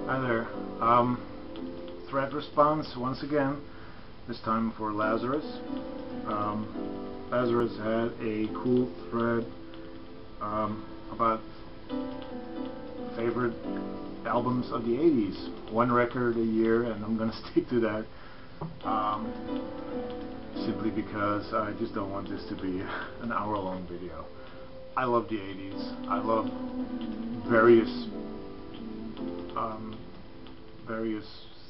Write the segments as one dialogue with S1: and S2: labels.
S1: Hi there. Thread response once again, this time for Lazarrus. Lazarrus had a cool thread about favorite albums of the 80s. One record a year, and I'm going to stick to that. Simply because I just don't want this to be an hour-long video. I love the 80s. I love various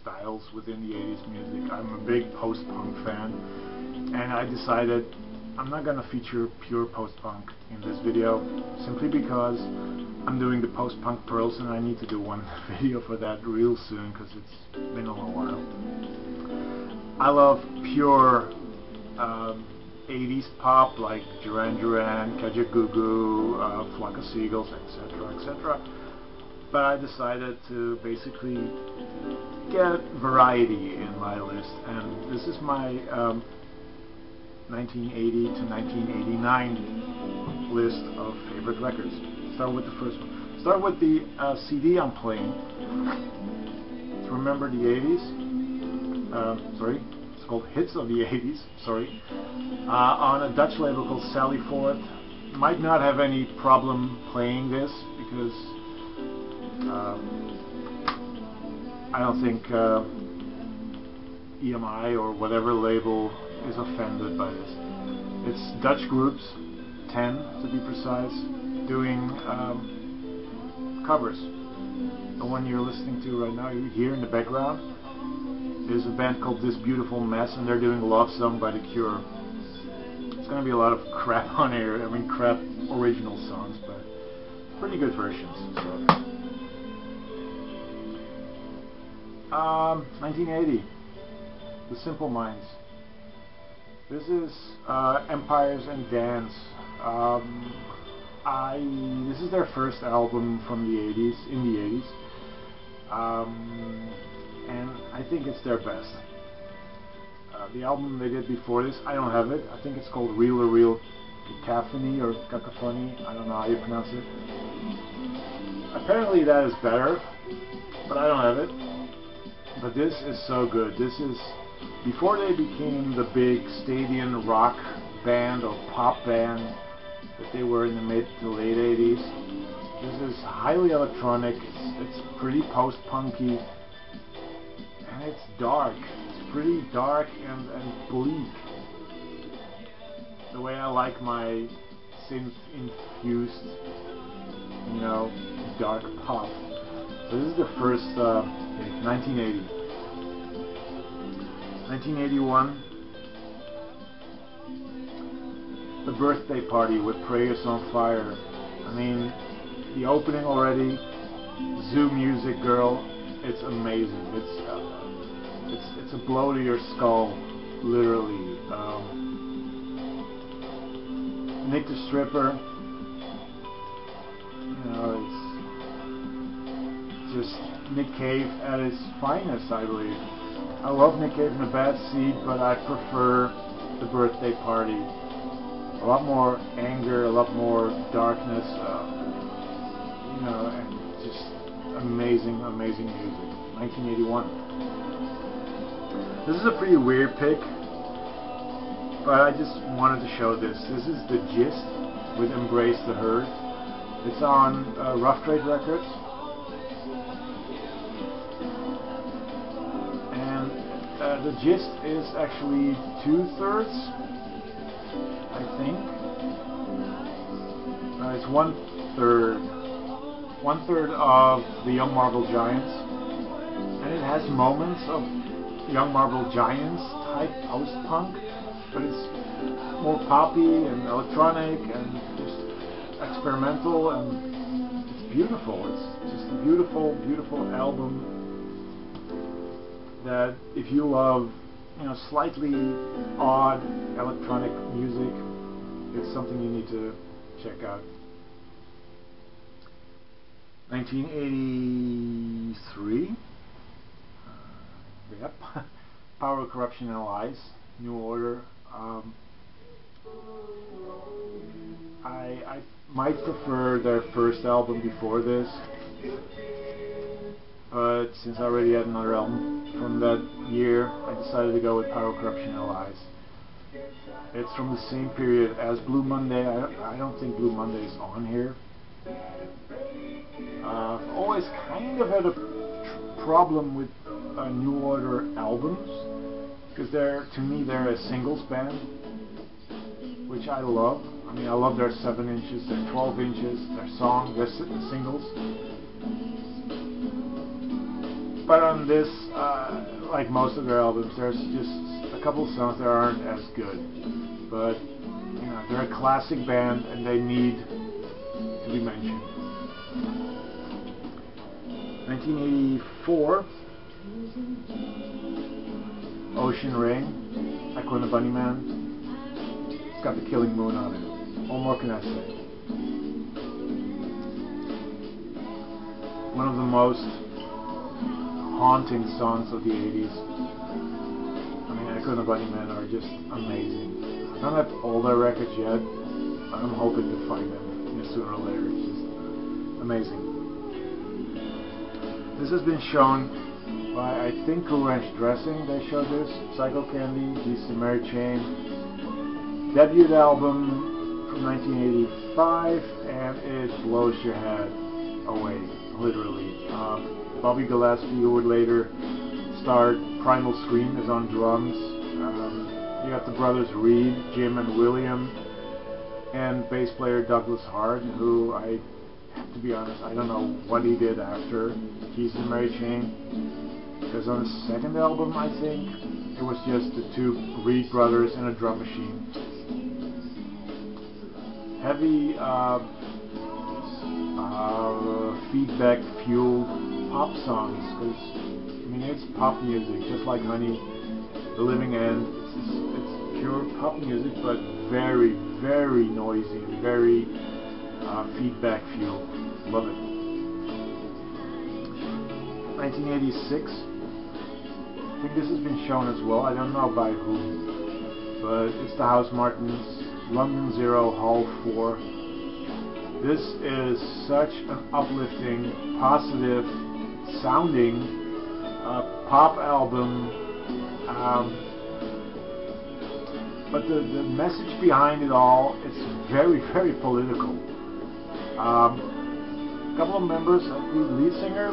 S1: styles within the 80s music. I'm a big post-punk fan, and I decided I'm not going to feature pure post-punk in this video, simply because I'm doing the post-punk pearls and I need to do one video for that real soon because it's been a little while. I love pure 80s pop like Duran Duran, Kajagoogoo, Flock of Seagulls, etc., etc. But I decided to basically get variety in my list, and this is my 1980 to 1989 list of favorite records. Start with the first one. Start with the CD I'm playing. To remember the 80s. Sorry, it's called Hits of the 80s. Sorry. On a Dutch label called Sally Forth. Might not have any problem playing this because I don't think EMI or whatever label is offended by this. It's Dutch groups, 10 to be precise, doing covers. The one you're listening to right now, you hear in the background, is a band called This Beautiful Mess, and they're doing Love Song by The Cure. It's going to be a lot of crap on here, I mean crap original songs, but pretty good versions. So. 1980, The Simple Minds. This is Empires and Dance. This is their first album from the 80s, in the 80s, and I think it's their best. The album they did before this, I don't have it. I think it's called Real or Real Cacophony or Cacophony. I don't know how you pronounce it. Apparently that is better, but I don't have it. But this is so good. This is before they became the big stadium rock band or pop band that they were in the mid to late 80s. This is highly electronic. It's pretty post-punky, and it's dark. It's pretty dark and bleak. The way I like my synth-infused, you know, dark pop. So this is the first 1980. 1981, The Birthday Party with Prayers on Fire. I mean, the opening already, Zoo Music Girl, it's amazing. It's a blow to your skull, literally. Nick the Stripper, you know, it's just Nick Cave at his finest, I believe. I love Nick Cave in a Bad Seed, but I prefer The Birthday Party. A lot more anger, a lot more darkness, you know, and just amazing, amazing music. 1981. This is a pretty weird pick, but I just wanted to show this. This is The Gist with Embrace the Herd. It's on Rough Trade Records. The Gist is actually 2/3, I think. It's 1/3. 1/3 of the Young Marble Giants, and it has moments of Young Marble Giants type post-punk, but it's more poppy and electronic and just experimental, and it's beautiful. It's just a beautiful, beautiful album. That if you love, you know, slightly odd electronic music, it's something you need to check out. 1983. Yep. Power, Corruption, and Lies. New Order. I might prefer their first album before this. but since I already had another album from that year, I decided to go with Power Corruption Allies. It's from the same period as Blue Monday. I don't think Blue Monday is on here. I've always kind of had a problem with New Order albums, because to me they're a singles band, which I love. I mean, I love their 7 inches, their 12 inches, their songs, their singles. But on this, like most of their albums, there's just a couple of songs that aren't as good. But, you know, they're a classic band and they need to be mentioned. 1984, Ocean Rain, Echo and the Bunnyman. It's got the Killing Moon on it. What more can I say? One of the most haunting songs of the 80s. I mean, Echo and the Bunnymen are just amazing. I don't have all their records yet, but I'm hoping to find them sooner or later. It's just amazing. This has been shown by, I think, Cool Ranch Dressing. They showed this. Psycho Candy, Jesus and Mary Chain. Debut album from 1985, and it blows your head away, literally. Bobby Gillespie, who would later start Primal Scream, is on drums. You got the brothers Reed, Jim and William, and bass player Douglas Hart, who I have to be honest, I don't know what he did after Jesus and Mary Chain, because on the second album, I think, it was just the 2 Reed brothers and a drum machine. Heavy feedback-fueled pop songs, because I mean it's pop music, just like Honey, The Living End. It's pure pop music, but very, very noisy, very feedback-fueled. Love it. 1986. I think this has been shown as well. I don't know by whom, but it's the House Martins, London Zero, Hall 4. This is such an uplifting, positive sounding pop album, but the message behind it all is very, very political. A couple of members, the lead singer,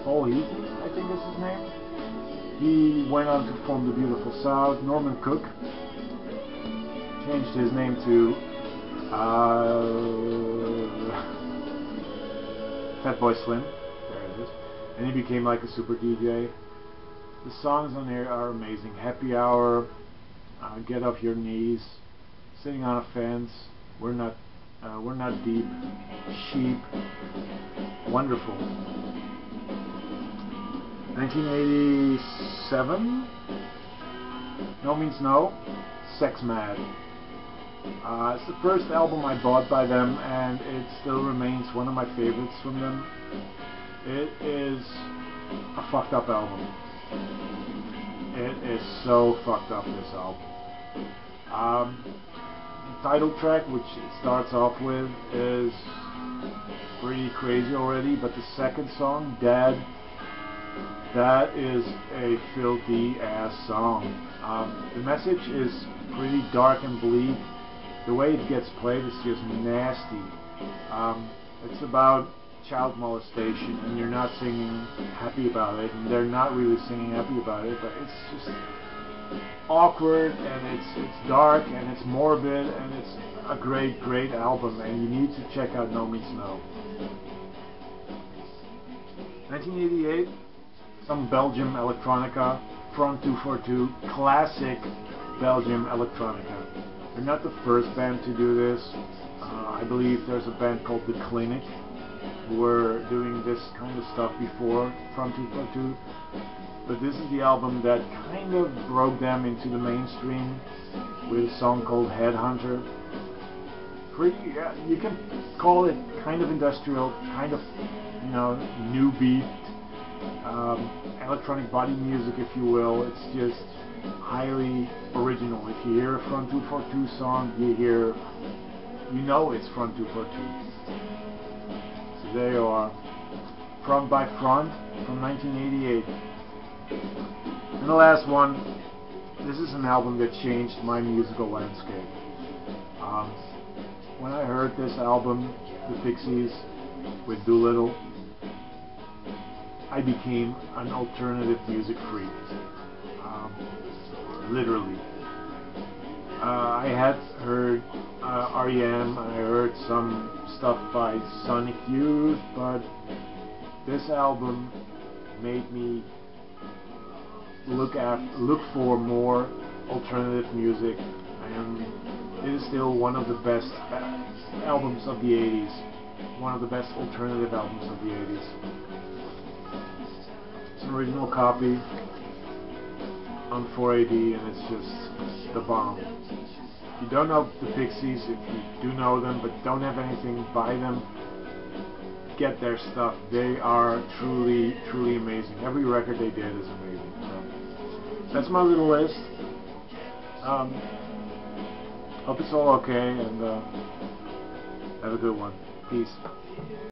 S1: Paul Heaton, I think is his name, he went on to form the Beautiful South. Norman Cook changed his name to Fatboy Slim, there it is, and he became like a super DJ. The songs on here are amazing. Happy Hour, Get Off Your Knees, Sitting on a Fence, We're Not Deep, Sheep, wonderful. 1987, No Means No, Sex Mad. It's the first album I bought by them, and it still remains one of my favorites from them. It is a fucked up album. It is so fucked up, this album. The title track, which it starts off with, is pretty crazy already, but the second song, Dad, that is a filthy ass song. The message is pretty dark and bleak. The way it gets played is just nasty. It's about child molestation, and you're not singing happy about it, and they're not really singing happy about it, but it's just awkward, and it's dark, and it's morbid, and it's a great, great album, and you need to check out No Means No. 1988, some Belgium electronica, Front 242, classic Belgium electronica. They're not the first band to do this. I believe there's a band called The Clinic who were doing this kind of stuff before Front 242. But this is the album that kind of broke them into the mainstream with a song called Headhunter. Pretty, you can call it kind of industrial, kind of, you know, new beat, electronic body music, if you will. It's just highly original. If you hear a Front 242 song, you know it's Front 242. So there you are. Front by Front from 1988. And the last one, this is an album that changed my musical landscape. When I heard this album, the Pixies with Doolittle, I became an alternative music freak. Literally. I had heard R.E.M., I heard some stuff by Sonic Youth, but this album made me look for more alternative music, and it is still one of the best albums of the 80s, one of the best alternative albums of the 80s. It's an original copy on 4AD, and it's just the bomb. If you don't know the Pixies, if you do know them but don't have anything by them, get their stuff. They are truly, truly amazing. Every record they did is amazing. So that's my little list. Hope it's all okay, and have a good one. Peace.